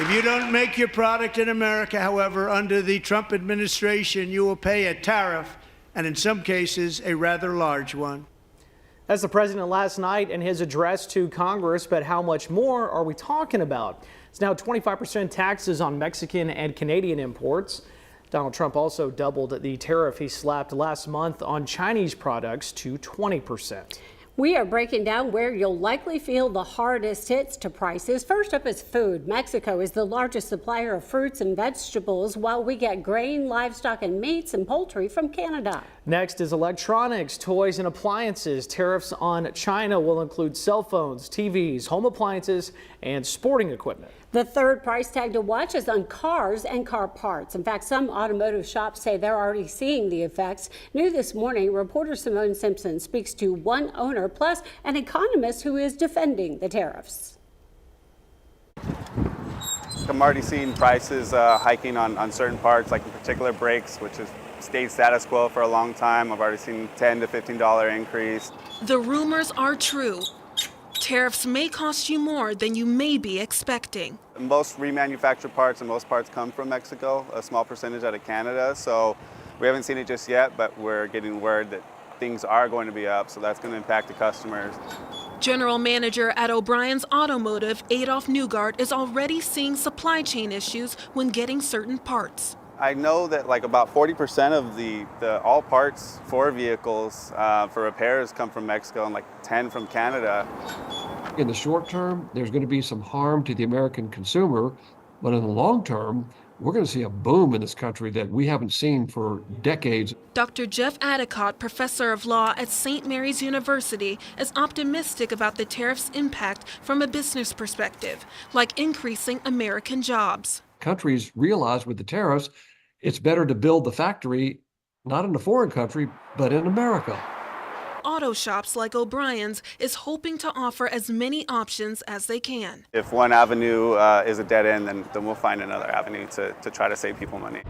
If you don't make your product in America, however, under the Trump administration, you will pay a tariff, and in some cases, a rather large one. That's the president last night in his address to Congress, but how much more are we talking about? It's now 25% taxes on Mexican and Canadian imports. Donald Trump also doubled the tariff he slapped last month on Chinese products to 20%. We are breaking down where you'll likely feel the hardest hits to prices. First up is food. Mexico is the largest supplier of fruits and vegetables, while we get grain, livestock, and meats and poultry from Canada. Next is electronics, toys, and appliances. Tariffs on China will include cell phones, TVs, home appliances, and sporting equipment. The third price tag to watch is on cars and car parts. In fact, some automotive shops say they're already seeing the effects. New this morning, reporter Simone Simpson speaks to one owner plus an economist who is defending the tariffs. I'm already seeing prices hiking on certain parts, like in particular brakes, which has stayed status quo for a long time. I've already seen $10 to $15 increase. The rumors are true. Tariffs may cost you more than you may be expecting. Most remanufactured parts and most parts come from Mexico, a small percentage out of Canada. So we haven't seen it just yet, but we're getting word that things are going to be up, so that's going to impact the customers. General Manager at O'Brien's Automotive, Adolph Newgart, is already seeing supply chain issues when getting certain parts. I know that like about 40% of the all parts for vehicles for repairs come from Mexico and like 10 from Canada. In the short term, there's going to be some harm to the American consumer, but in the long term, we're going to see a boom in this country that we haven't seen for decades. Dr. Jeff Adicott, professor of law at St. Mary's University, is optimistic about the tariffs' impact from a business perspective, like increasing American jobs. Countries realize with the tariffs, it's better to build the factory not in a foreign country, but in America. Auto shops like O'Brien's is hoping to offer as many options as they can. If one avenue is a dead end, then we'll find another avenue to try to save people money.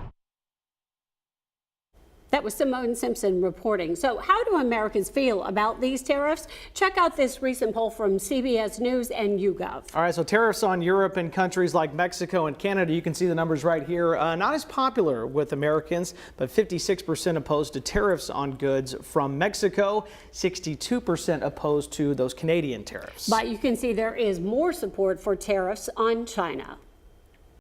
That was Simone Simpson reporting. So how do Americans feel about these tariffs? Check out this recent poll from CBS News and YouGov. All right, so tariffs on Europe and countries like Mexico and Canada, you can see the numbers right here, not as popular with Americans, but 56% opposed to tariffs on goods from Mexico, 62% opposed to those Canadian tariffs. But you can see there is more support for tariffs on China.